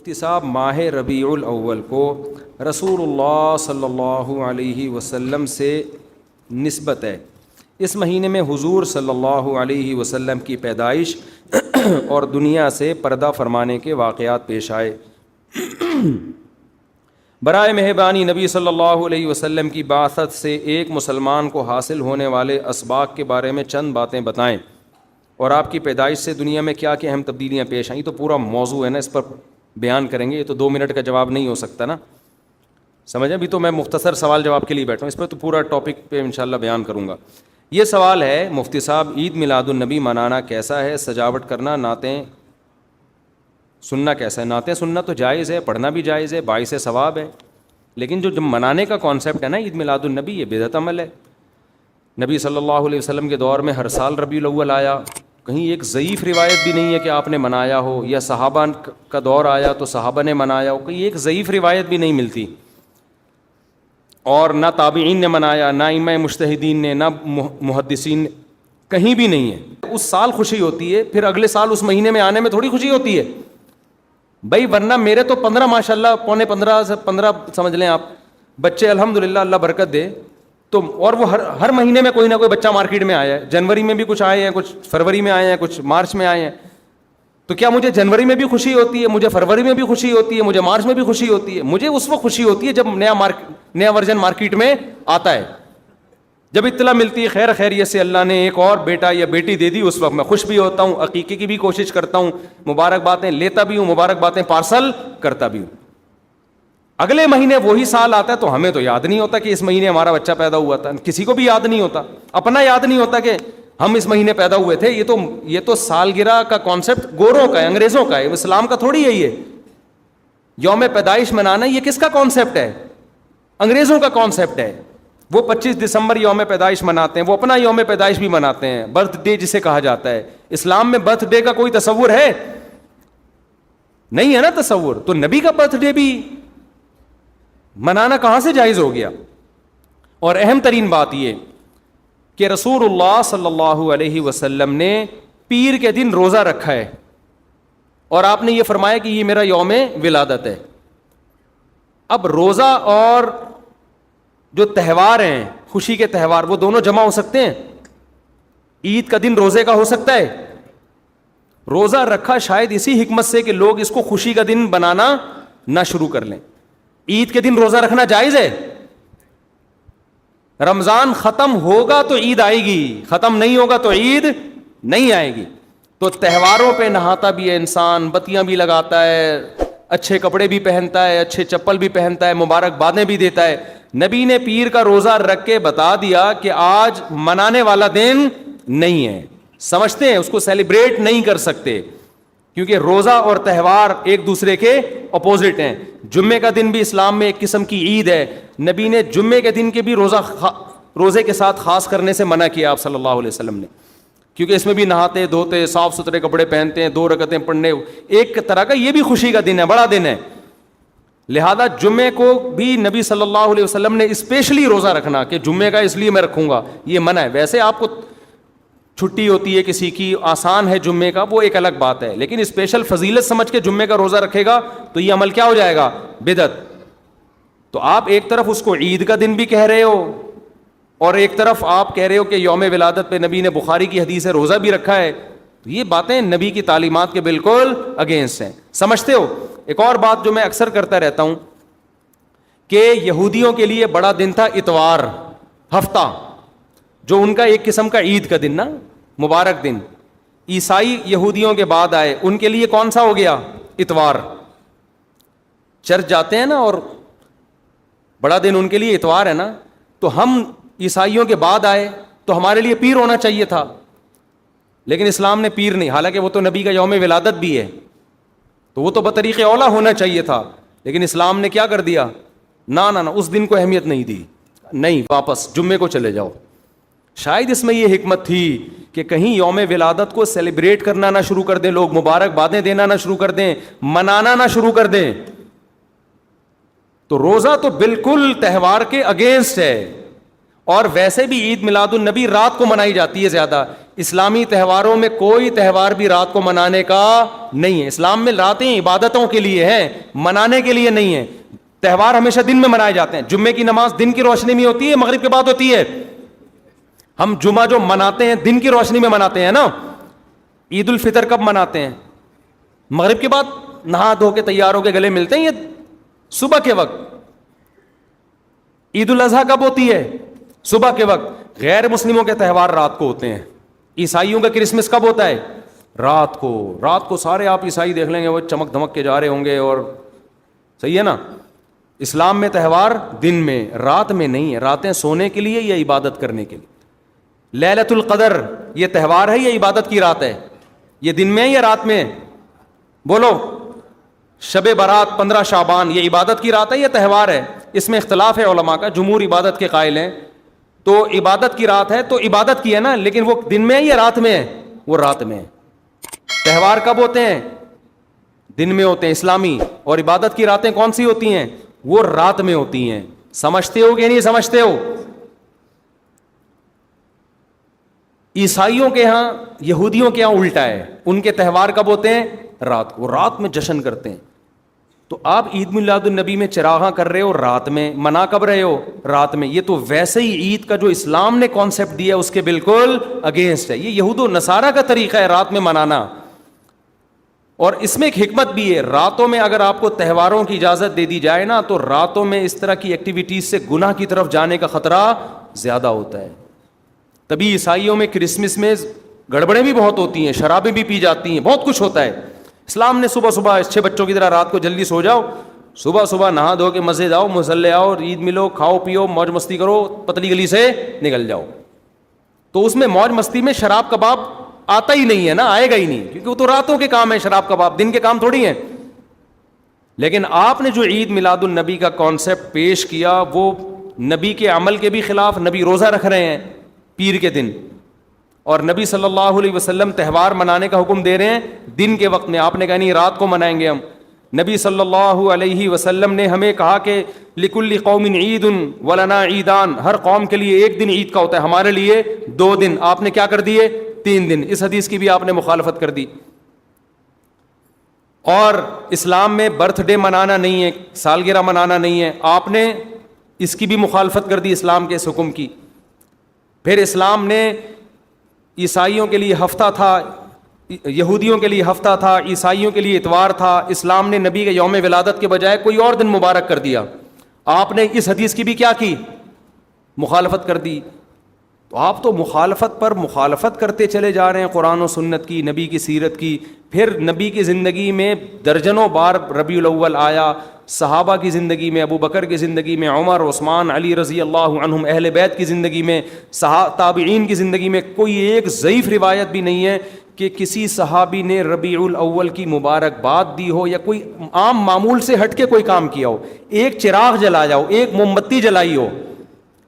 مفتی صاحب، ماہ ربیع الاول کو رسول اللہ صلی اللہ علیہ وسلم سے نسبت ہے۔ اس مہینے میں حضور صلی اللہ علیہ وسلم کی پیدائش اور دنیا سے پردہ فرمانے کے واقعات پیش آئے۔ برائے مہربانی نبی صلی اللہ علیہ وسلم کی بعثت سے ایک مسلمان کو حاصل ہونے والے اسباق کے بارے میں چند باتیں بتائیں، اور آپ کی پیدائش سے دنیا میں کیا کیا اہم تبدیلیاں پیش آئیں۔ تو پورا موضوع ہے نا، اس پر بیان کریں گے، یہ تو 2 منٹ کا جواب نہیں ہو سکتا نا، سمجھیں۔ ابھی تو میں مختصر سوال جواب کے لیے بیٹھا ہوں، اس پر تو پورا ٹاپک پہ انشاءاللہ بیان کروں گا۔ یہ سوال ہے مفتی صاحب، عید میلاد النبی منانا کیسا ہے؟ سجاوٹ کرنا، نعتیں سننا کیسا ہے؟ نعتیں سننا تو جائز ہے، پڑھنا بھی جائز ہے، باعث ثواب ہے، لیکن جو منانے کا کانسیپٹ ہے نا عید میلاد النبی، یہ بدعت عمل ہے۔ نبی صلی اللہ علیہ وسلم کے دور میں ہر سال ربیع الاول آیا، کہیں ایک ضعیف روایت بھی نہیں ہے کہ آپ نے منایا ہو، یا صحابہ کا دور آیا تو صحابہ نے منایا ہو، کہیں ایک ضعیف روایت بھی نہیں ملتی، اور نہ تابعین نے منایا، نہ ائمہ مجتہدین نے، نہ محدثین نے، کہیں بھی نہیں ہے۔ اس سال خوشی ہوتی ہے، پھر اگلے سال اس مہینے میں آنے میں تھوڑی خوشی ہوتی ہے بھائی، ورنہ میرے تو 15 ماشاءاللہ، پونے 15 سے 15 سمجھ لیں آپ، بچے الحمدللہ، اللہ برکت دے، تو اور وہ ہر مہینے میں کوئی نہ کوئی بچہ مارکیٹ میں آیا ہے۔ جنوری میں بھی کچھ آئے ہیں، کچھ فروری میں آئے ہیں، کچھ مارچ میں آئے ہیں۔ تو کیا مجھے جنوری میں بھی خوشی ہوتی ہے؟ مجھے فروری میں بھی خوشی ہوتی ہے؟ مجھے مارچ میں بھی خوشی ہوتی ہے؟ مجھے اس وقت خوشی ہوتی ہے جب نیا ورژن مارکیٹ میں آتا ہے، جب اطلاع ملتی ہے خیر خیریت سے اللہ نے ایک اور بیٹا یا بیٹی دے دی، اس وقت میں خوش بھی ہوتا ہوں، عقیقے کی بھی کوشش کرتا ہوں، مبارک باتیں لیتا بھی ہوں، مبارک باتیں پارسل کرتا بھی ہوں۔ اگلے مہینے وہی سال آتا ہے تو ہمیں تو یاد نہیں ہوتا کہ اس مہینے ہمارا بچہ پیدا ہوا تھا، کسی کو بھی یاد نہیں ہوتا، اپنا یاد نہیں ہوتا کہ ہم اس مہینے پیدا ہوئے تھے۔ یہ تو سالگرہ کا کانسیپٹ گوروں کا ہے، انگریزوں کا ہے، اسلام کا تھوڑی یہی ہے۔ یوم پیدائش منانا یہ کس کا کانسیپٹ ہے؟ انگریزوں کا کانسیپٹ ہے۔ وہ 25 دسمبر یوم پیدائش مناتے ہیں، وہ اپنا یوم پیدائش بھی مناتے ہیں، برتھ ڈے جسے کہا جاتا ہے۔ اسلام میں برتھ ڈے کا کوئی تصور ہے؟ نہیں ہے نا تصور، تو نبی کا برتھ ڈے بھی منانا کہاں سے جائز ہو گیا؟ اور اہم ترین بات یہ کہ رسول اللہ صلی اللہ علیہ وسلم نے پیر کے دن روزہ رکھا ہے، اور آپ نے یہ فرمایا کہ یہ میرا یوم ولادت ہے۔ اب روزہ اور جو تہوار ہیں، خوشی کے تہوار، وہ دونوں جمع ہو سکتے ہیں؟ عید کا دن روزے کا ہو سکتا ہے؟ روزہ رکھا شاید اسی حکمت سے کہ لوگ اس کو خوشی کا دن بنانا نہ شروع کر لیں۔ عید کے دن روزہ رکھنا جائز ہے؟ رمضان ختم ہوگا تو عید آئے گی، ختم نہیں ہوگا تو عید نہیں آئے گی۔ تو تہواروں پہ نہاتا بھی ہے انسان، بتیاں بھی لگاتا ہے، اچھے کپڑے بھی پہنتا ہے، اچھے چپل بھی پہنتا ہے، مبارک بادیں بھی دیتا ہے۔ نبی نے پیر کا روزہ رکھ کے بتا دیا کہ آج منانے والا دن نہیں ہے، سمجھتے ہیں اس کو سیلیبریٹ نہیں کر سکتے، کیونکہ روزہ اور تہوار ایک دوسرے کے اپوزٹ ہیں۔ جمعے کا دن بھی اسلام میں ایک قسم کی عید ہے، نبی نے جمعے کے دن کے بھی روزے کے ساتھ خاص کرنے سے منع کیا آپ صلی اللہ علیہ وسلم نے، کیونکہ اس میں بھی نہاتے دھوتے، صاف ستھرے کپڑے پہنتے ہیں، 2 رکعتیں پڑھنے، ایک طرح کا یہ بھی خوشی کا دن ہے، بڑا دن ہے۔ لہذا جمعے کو بھی نبی صلی اللہ علیہ وسلم نے اسپیشلی روزہ رکھنا کہ جمعے کا اس لیے میں رکھوں گا، یہ منع ہے۔ ویسے آپ کو چھٹی ہوتی ہے کسی کی، آسان ہے جمعے کا، وہ ایک الگ بات ہے، لیکن اسپیشل فضیلت سمجھ کے جمعے کا روزہ رکھے گا تو یہ عمل کیا ہو جائے گا؟ بدعت۔ تو آپ ایک طرف اس کو عید کا دن بھی کہہ رہے ہو، اور ایک طرف آپ کہہ رہے ہو کہ یوم ولادت پہ نبی نے بخاری کی حدیث ہے روزہ بھی رکھا ہے، تو یہ باتیں نبی کی تعلیمات کے بالکل اگینسٹ ہیں، سمجھتے ہو؟ ایک اور بات جو میں اکثر کرتا رہتا ہوں کہ یہودیوں کے لیے بڑا دن تھا اتوار، ہفتہ، جو ان کا ایک قسم کا عید کا دن نا، مبارک دن۔ عیسائی یہودیوں کے بعد آئے، ان کے لیے کون سا ہو گیا؟ اتوار۔ چرچ جاتے ہیں نا، اور بڑا دن ان کے لیے اتوار ہے نا، تو ہم عیسائیوں کے بعد آئے تو ہمارے لیے پیر ہونا چاہیے تھا، لیکن اسلام نے پیر نہیں، حالانکہ وہ تو نبی کا یوم ولادت بھی ہے، تو وہ تو بطریق اولا ہونا چاہیے تھا، لیکن اسلام نے کیا کر دیا؟ نہ اس دن کو اہمیت نہیں دی، نہیں، واپس جمعے کو چلے جاؤ۔ شاید اس میں یہ حکمت تھی کہ کہیں یوم ولادت کو سیلیبریٹ کرنا نہ شروع کر دیں لوگ، مبارک بادیں دینا نہ شروع کر دیں، منانا نہ شروع کر دیں۔ تو روزہ تو بالکل تہوار کے اگینسٹ ہے، اور ویسے بھی عید میلاد النبی رات کو منائی جاتی ہے زیادہ. اسلامی تہواروں میں کوئی تہوار بھی رات کو منانے کا نہیں ہے. اسلام میں راتیں عبادتوں کے لیے ہیں, منانے کے لیے نہیں ہے. تہوار ہمیشہ دن میں منائے جاتے ہیں. جمعے کی نماز دن کی روشنی میں ہوتی ہے, مغرب کے بعد ہوتی ہے. ہم جمعہ جو مناتے ہیں دن کی روشنی میں مناتے ہیں نا. عید الفطر کب مناتے ہیں؟ مغرب کے بعد نہا دھو کے تیار ہو کے گلے ملتے ہیں, یہ صبح کے وقت. عید الاضحیٰ کب ہوتی ہے؟ صبح کے وقت. غیر مسلموں کے تہوار رات کو ہوتے ہیں. عیسائیوں کا کرسمس کب ہوتا ہے؟ رات کو. رات کو سارے آپ عیسائی دیکھ لیں گے وہ چمک دھمک کے جا رہے ہوں گے, اور صحیح ہے نا. اسلام میں تہوار دن میں, رات میں نہیں ہے. راتیں سونے کے لیے یا عبادت کرنے کے لیے. لیلۃ القدر یہ تہوار ہے یا عبادت کی رات ہے؟ یہ دن میں ہے یا رات میں؟ بولو. شب برات 15 شعبان یہ عبادت کی رات ہے یا تہوار ہے؟ اس میں اختلاف ہے علماء کا. جمہور عبادت کے قائل ہیں تو عبادت کی رات ہے, تو عبادت کی ہے نا, لیکن وہ دن میں ہے یا رات میں ہے؟ وہ رات میں ہے. تہوار کب ہوتے ہیں؟ دن میں ہوتے ہیں اسلامی. اور عبادت کی راتیں کون سی ہوتی ہیں؟ وہ رات میں ہوتی ہیں. سمجھتے ہو کہ نہیں سمجھتے ہو؟ عیسائیوں کے ہاں, یہودیوں کے ہاں الٹا ہے. ان کے تہوار کب ہوتے ہیں؟ رات کو. رات میں جشن کرتے ہیں. تو آپ عید میلاد النبی میں چراغاں کر رہے ہو رات میں, منا کب رہے ہو؟ رات میں. یہ تو ویسے ہی عید کا جو اسلام نے کانسیپٹ دیا اس کے بالکل اگینسٹ ہے. یہ یہود و نصارہ کا طریقہ ہے رات میں منانا. اور اس میں ایک حکمت بھی ہے. راتوں میں اگر آپ کو تہواروں کی اجازت دے دی جائے نا, تو راتوں میں اس طرح کی ایکٹیویٹیز سے گناہ کی طرف جانے کا خطرہ زیادہ ہوتا ہے. تبھی عیسائیوں میں کرسمس میں گڑبڑیں بھی بہت ہوتی ہیں, شرابیں بھی پی جاتی ہیں, بہت کچھ ہوتا ہے. اسلام نے صبح صبح اچھے بچوں کی طرح رات کو جلدی سو جاؤ, صبح صبح نہا دھو کے مسجد آؤ, مصلی آؤ, عید ملو, کھاؤ پیو, موج مستی کرو, پتلی گلی سے نکل جاؤ. تو اس میں موج مستی میں شراب کباب آتا ہی نہیں ہے نا, آئے گا ہی نہیں, کیونکہ وہ تو راتوں کے کام ہے. شراب کباب دن کے کام تھوڑی ہیں. لیکن آپ نے جو عید میلاد النبی کا کانسیپٹ پیش کیا وہ نبی کے عمل کے بھی خلاف. نبی روزہ رکھ رہے ہیں پیر کے دن, اور نبی صلی اللہ علیہ وسلم تہوار منانے کا حکم دے رہے ہیں دن کے وقت میں. آپ نے کہا نہیں رات کو منائیں گے ہم. نبی صلی اللہ علیہ وسلم نے ہمیں کہا کہ لکل قوم عید ولنا عیدان, ہر قوم کے لیے ایک دن عید کا ہوتا ہے, ہمارے لیے 2 دن. آپ نے کیا کر دیے؟ 3 دن. اس حدیث کی بھی آپ نے مخالفت کر دی. اور اسلام میں برتھ ڈے منانا نہیں ہے, سالگرہ منانا نہیں ہے. آپ نے اس کی بھی مخالفت کر دی, اسلام کے اس حکم کی. پھر اسلام نے عیسائیوں کے لیے ہفتہ تھا, یہودیوں کے لیے ہفتہ تھا, عیسائیوں کے لیے اتوار تھا. اسلام نے نبی کے یوم ولادت کے بجائے کوئی اور دن مبارک کر دیا. آپ نے اس حدیث کی بھی کیا کی؟ مخالفت کر دی. تو آپ تو مخالفت پر مخالفت کرتے چلے جا رہے ہیں, قرآن و سنت کی, نبی کی سیرت کی. پھر نبی کی زندگی میں درجنوں بار ربیع الاول آیا, صحابہ کی زندگی میں, ابو بکر کی زندگی میں, عمر, عثمان, علی رضی اللہ عنہم, اہل بیت کی زندگی میں, تابعین کی زندگی میں. کوئی ایک ضعیف روایت بھی نہیں ہے کہ کسی صحابی نے ربیع الاول کی مبارکباد دی ہو یا کوئی عام معمول سے ہٹ کے کوئی کام کیا ہو. ایک چراغ جلایا ہو, ایک موم بتی جلائی ہو,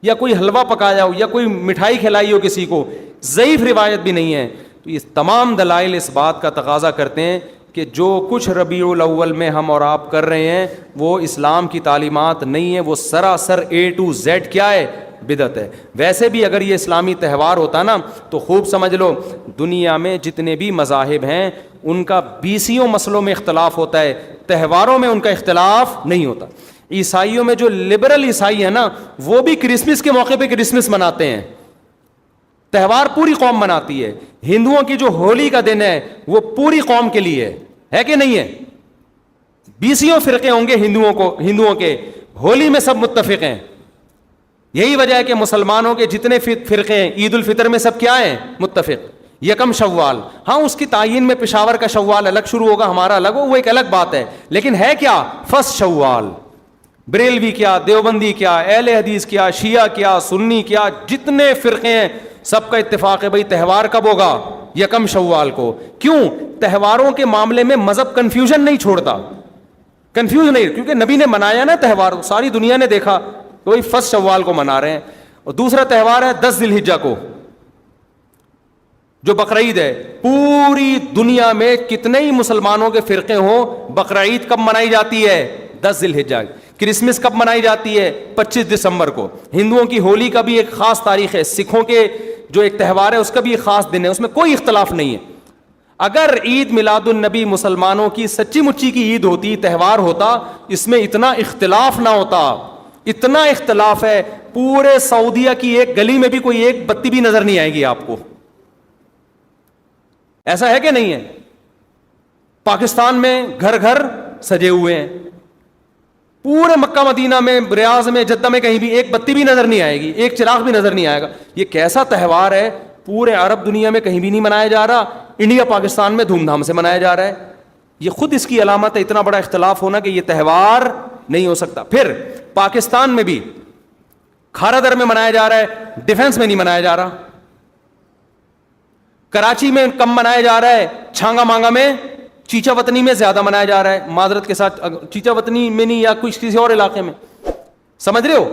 یا کوئی حلوہ پکایا ہو, یا کوئی مٹھائی کھلائی ہو کسی کو, ضعیف روایت بھی نہیں ہے. تو یہ تمام دلائل اس بات کا تقاضا کرتے ہیں کہ جو کچھ ربیع الاول میں ہم اور آپ کر رہے ہیں وہ اسلام کی تعلیمات نہیں ہے, وہ سراسر A to Z کیا ہے؟ بدعت ہے. ویسے بھی اگر یہ اسلامی تہوار ہوتا نا تو خوب سمجھ لو دنیا میں جتنے بھی مذاہب ہیں ان کا 20 مسئلوں میں اختلاف ہوتا ہے, تہواروں میں ان کا اختلاف نہیں ہوتا. عیسائیوں میں جو لبرل عیسائی ہیں نا وہ بھی کرسمس کے موقع پہ کرسمس مناتے ہیں, تہوار پوری قوم مناتی ہے. ہندوؤں کی جو ہولی کا دن ہے وہ پوری قوم کے لیے ہے کہ نہیں ہے؟ 20 فرقے ہوں گے ہندوؤں کے, ہولی میں سب متفق ہیں. یہی وجہ ہے کہ مسلمانوں کے جتنے فرقے ہیں عید الفطر میں سب کیا ہیں؟ متفق. یکم شوال, ہاں اس کی تعین میں پشاور کا شوال الگ شروع ہوگا, ہمارا الگ ہو, وہ ایک الگ بات ہے. لیکن ہے کیا؟ فرسٹ شوال. بریلوی کیا, دیوبندی کیا, اہل حدیث کیا, شیعہ کیا, سنی کیا, جتنے فرقے ہیں سب کا اتفاق ہے بھائی تہوار کب ہوگا؟ یکم شوال کو. کیوں؟ تہواروں کے معاملے میں مذہب کنفیوژن نہیں چھوڑتا, کنفیوز نہیں, کیونکہ نبی نے منایا نا تہوار, ساری دنیا نے دیکھا تو وہی فرسٹ شوال کو منا رہے ہیں. اور دوسرا تہوار ہے 10 ذی الحجہ کو جو بقرعید ہے. پوری دنیا میں کتنے ہی مسلمانوں کے فرقے ہوں, بقرعید کب منائی جاتی ہے؟ 10 ذی الحجہ. کرسمس کب منائی جاتی ہے؟ 25 دسمبر کو. ہندوؤں کی ہولی کا بھی ایک خاص تاریخ ہے, سکھوں کے جو ایک تہوار ہے اس کا بھی ایک خاص دن ہے, اس میں کوئی اختلاف نہیں ہے. اگر عید میلاد النبی مسلمانوں کی سچی مچی کی عید ہوتی, تہوار ہوتا, اس میں اتنا اختلاف نہ ہوتا. اتنا اختلاف ہے, پورے سعودیہ کی ایک گلی میں بھی کوئی ایک بتی بھی نظر نہیں آئے گی آپ کو. ایسا ہے کہ نہیں ہے؟ پاکستان میں گھر گھر سجے ہوئے ہیں, پورے مکہ مدینہ میں, ریاض میں, جدہ میں کہیں بھی ایک بتی بھی نظر نہیں آئے گی, ایک چراغ بھی نظر نہیں آئے گا. یہ کیسا تہوار ہے؟ پورے عرب دنیا میں کہیں بھی نہیں منایا جا رہا, انڈیا پاکستان میں دھوم دھام سے منایا جا رہا ہے. یہ خود اس کی علامت ہے, اتنا بڑا اختلاف ہونا کہ یہ تہوار نہیں ہو سکتا. پھر پاکستان میں بھی کھارا در میں منایا جا رہا ہے, ڈیفنس میں نہیں منایا جا رہا. کراچی میں کم منایا جا رہا ہے, چھانگا مانگا میں, چیچا وطنی میں زیادہ منایا جا رہا ہے. معذرت کے ساتھ, چیچا وطنی میں نہیں, یا کسی اور علاقے میں, سمجھ رہے ہو.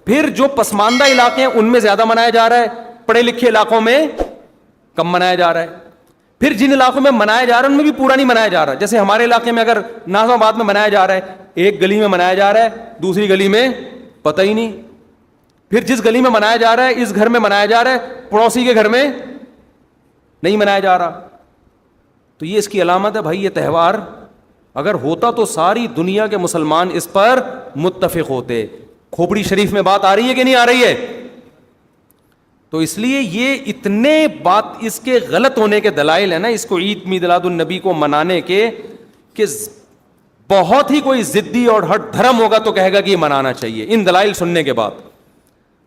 پھر جو پسماندہ علاقے ہیں ان میں زیادہ منایا جا رہا ہے, پڑھے لکھے علاقوں میں کم منایا جا رہا ہے. پھر جن علاقوں میں منایا جا رہا ہے ان میں بھی پورا نہیں منایا جا رہا. جیسے ہمارے علاقے میں اگر ناظم آباد میں منایا جا رہا ہے, ایک گلی میں منایا جا رہا ہے, دوسری گلی میں پتہ ہی نہیں. پھر جس گلی میں منایا جا رہا ہے, اس گھر میں منایا جا رہا ہے, پڑوسی کے گھر میں نہیں منایا جا رہا. تو یہ اس کی علامت ہے بھائی. یہ تہوار اگر ہوتا تو ساری دنیا کے مسلمان اس پر متفق ہوتے. کھوپڑی شریف میں بات آ رہی ہے کہ نہیں آ رہی ہے؟ تو اس لیے یہ اتنے بات اس کے غلط ہونے کے دلائل ہیں نا, اس کو عید میلاد النبی کو منانے کے, کہ بہت ہی کوئی ضدی اور ہٹ دھرم ہوگا تو کہے گا کہ یہ منانا چاہیے ان دلائل سننے کے بعد.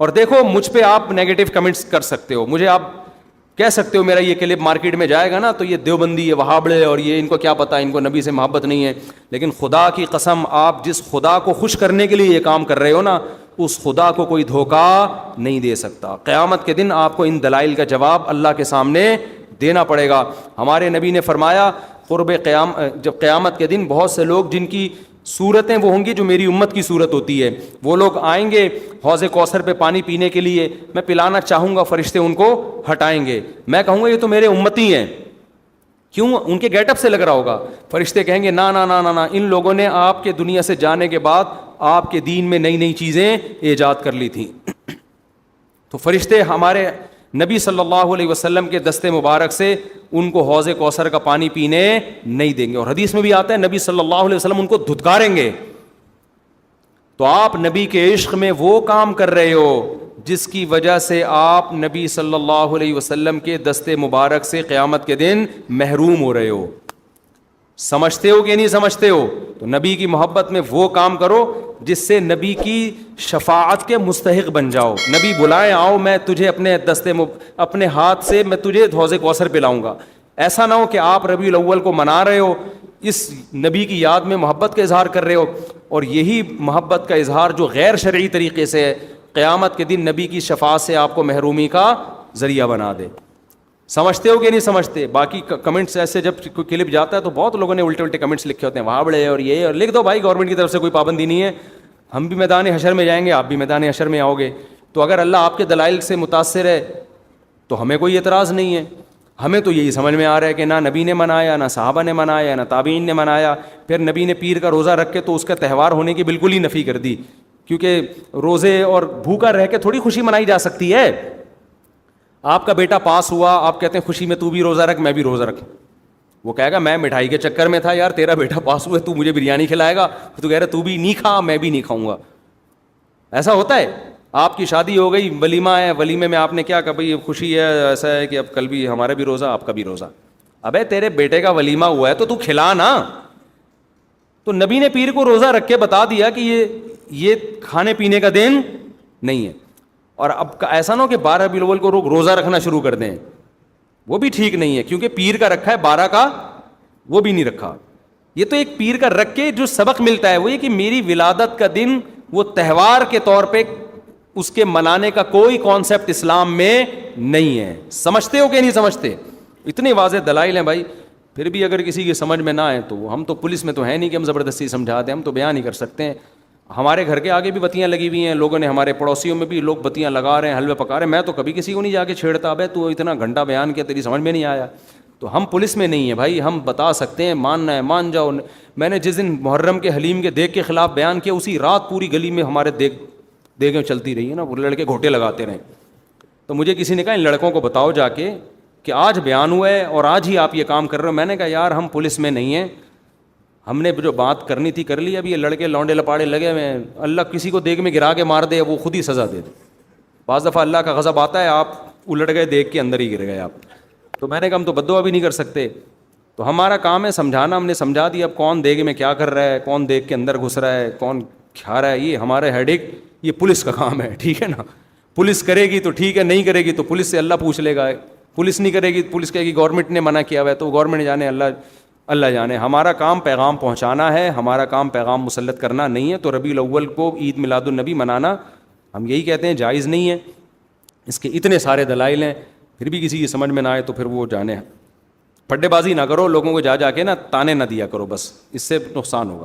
اور دیکھو مجھ پہ آپ نیگیٹو کمنٹس کر سکتے ہو, مجھے آپ کہہ سکتے ہو میرا یہ کلپ مارکیٹ میں جائے گا نا تو یہ دیوبندی, یہ وہابڑے, اور یہ ان کو کیا پتا, ان کو نبی سے محبت نہیں ہے. لیکن خدا کی قسم, آپ جس خدا کو خوش کرنے کے لیے یہ کام کر رہے ہو نا, اس خدا کو کوئی دھوکہ نہیں دے سکتا. قیامت کے دن آپ کو ان دلائل کا جواب اللہ کے سامنے دینا پڑے گا. ہمارے نبی نے فرمایا جب قیامت کے دن بہت سے لوگ جن کی صورتیں وہ ہوں گی جو میری امت کی صورت ہوتی ہے, وہ لوگ آئیں گے حوض کوثر پہ پانی پینے کے لیے, میں پلانا چاہوں گا, فرشتے ان کو ہٹائیں گے, میں کہوں گا یہ تو میرے امتی ہیں. کیوں؟ ان کے گیٹ اپ سے لگ رہا ہوگا. فرشتے کہیں گے نا نا نا نا نا, ان لوگوں نے آپ کے دنیا سے جانے کے بعد آپ کے دین میں نئی نئی چیزیں ایجاد کر لی تھیں. تو فرشتے ہمارے نبی صلی اللہ علیہ وسلم کے دستے مبارک سے ان کو حوض کوثر کا پانی پینے نہیں دیں گے. اور حدیث میں بھی آتا ہے نبی صلی اللہ علیہ وسلم ان کو دھتکاریں گے. تو آپ نبی کے عشق میں وہ کام کر رہے ہو جس کی وجہ سے آپ نبی صلی اللہ علیہ وسلم کے دستے مبارک سے قیامت کے دن محروم ہو رہے ہو. سمجھتے ہو کہ نہیں سمجھتے ہو؟ تو نبی کی محبت میں وہ کام کرو جس سے نبی کی شفاعت کے مستحق بن جاؤ. نبی بلائیں, آؤ میں تجھے اپنے ہاتھ سے میں تجھے حوض کوثر پلاؤں گا. ایسا نہ ہو کہ آپ ربیع الاول کو منا رہے ہو, اس نبی کی یاد میں محبت کا اظہار کر رہے ہو, اور یہی محبت کا اظہار جو غیر شرعی طریقے سے ہے, قیامت کے دن نبی کی شفاعت سے آپ کو محرومی کا ذریعہ بنا دے. سمجھتے ہو کہ نہیں سمجھتے؟ باقی کمنٹس ایسے جب کوئی کلپ جاتا ہے تو بہت لوگوں نے الٹے الٹے کمنٹس لکھے ہوتے ہیں, وہاں بڑے اور یہ, اور لکھ دو بھائی گورنمنٹ کی طرف سے کوئی پابندی نہیں ہے, ہم بھی میدان حشر میں جائیں گے, آپ بھی میدان حشر میں آؤ گے. تو اگر اللہ آپ کے دلائل سے متاثر ہے تو ہمیں کوئی اعتراض نہیں ہے. ہمیں تو یہی سمجھ میں آ رہا ہے کہ نہ نبی نے منایا, نہ صحابہ نے منایا, نہ تابعین نے منایا. پھر نبی نے پیر کا روزہ رکھ کے تو اس کا تہوار ہونے کی بالکل ہی نفی کر دی, کیونکہ روزے اور بھوکا رہ کے تھوڑی خوشی منائی جا سکتی ہے. آپ کا بیٹا پاس ہوا, آپ کہتے ہیں خوشی میں تو بھی روزہ رکھ, میں بھی روزہ رکھ. وہ کہے گا میں مٹھائی کے چکر میں تھا یار, تیرا بیٹا پاس ہوا ہے, تو مجھے بریانی کھلائے گا, تو کہہ رہا تو بھی نہیں کھا, میں بھی نہیں کھاؤں گا. ایسا ہوتا ہے. آپ کی شادی ہو گئی, ولیمہ ہے, ولیمے میں آپ نے کیا کہا بھائی خوشی ہے, ایسا ہے کہ اب کل بھی ہمارا بھی روزہ, آپ کا بھی روزہ. ابے تیرے بیٹے کا ولیمہ ہوا ہے تو کھلا نا. تو نبی نے پیر کو روزہ رکھ کے بتا دیا کہ یہ کھانے پینے کا دن نہیں ہے. اور اب ایسا نہ ہو کہ 12 ربیع الاول کو روزہ رکھنا شروع کر دیں, وہ بھی ٹھیک نہیں ہے, کیونکہ پیر کا رکھا ہے, 12 کا وہ بھی نہیں رکھا. یہ تو ایک پیر کا رکھ کے جو سبق ملتا ہے وہ یہ کہ میری ولادت کا دن وہ تہوار کے طور پہ اس کے منانے کا کوئی کانسیپٹ اسلام میں نہیں ہے. سمجھتے ہو کہ نہیں سمجھتے؟ اتنے واضح دلائل ہیں بھائی. پھر بھی اگر کسی کی سمجھ میں نہ آئے تو ہم تو پولیس میں تو ہے نہیں کہ ہم زبردستی سمجھا دیں, ہم تو بیان ہی کر سکتے ہیں. ہمارے گھر کے آگے بھی بتیاں لگی ہوئی ہیں, لوگوں نے, ہمارے پڑوسیوں میں بھی لوگ بتیاں لگا رہے ہیں, حلوے پکا رہے ہیں. میں تو کبھی کسی کو نہیں جا کے چھیڑتا, ابے تو اتنا گھنٹہ بیان کیا, تیری سمجھ میں نہیں آیا. تو ہم پولیس میں نہیں ہیں بھائی, ہم بتا سکتے ہیں, ماننا ہے مان جاؤ. میں نے جس دن محرم کے حلیم کے دیگ کے خلاف بیان کیا, اسی رات پوری گلی میں ہمارے دیگیں چلتی رہی ہیں نا, وہ لڑکے گھوٹے لگاتے رہے. تو مجھے کسی نے کہا ان لڑکوں کو بتاؤ جا کے کہ آج بیان ہوا ہے اور آج ہی آپ یہ کام کر رہے ہو. میں نے کہا یار ہم پولیس میں نہیں ہیں, ہم نے جو بات کرنی تھی کر لی, اب یہ لڑکے لونڈے لپاڑے لگے ہوئے ہیں, اللہ کسی کو دیگ میں گرا کے مار دے وہ خود ہی سزا دے دے. بعض دفعہ اللہ کا غضب آتا ہے, آپ الٹ گئے دیگ کے اندر ہی گر گئے آپ. تو میں نے کہا ہم تو بد دعا بھی نہیں کر سکتے, تو ہمارا کام ہے سمجھانا. ہم نے سمجھا دیا, اب کون دیگ میں کیا کر رہا ہے, کون دیگ کے اندر گھس رہا ہے, کون کھا رہا ہے, یہ ہمارے ہیڈ ایک, یہ پولیس کا کام ہے, ٹھیک ہے نا. پولیس کرے گی تو ٹھیک ہے, نہیں کرے گی تو پولیس سے اللہ پوچھ لے گا. پولیس نہیں کرے گی, پولیس کہے گی گورنمنٹ نے منع کیا ہوا ہے, تو گورنمنٹ جانے, اللہ جانے. ہمارا کام پیغام پہنچانا ہے, ہمارا کام پیغام مسلط کرنا نہیں ہے. تو ربیع الاول کو عید میلاد النبی منانا ہم یہی کہتے ہیں جائز نہیں ہے. اس کے اتنے سارے دلائل ہیں, پھر بھی کسی کی سمجھ میں نہ آئے تو پھر وہ جانے. پڈے بازی نہ کرو, لوگوں کو جا کے نا تانے نہ دیا کرو, بس اس سے نقصان ہوگا.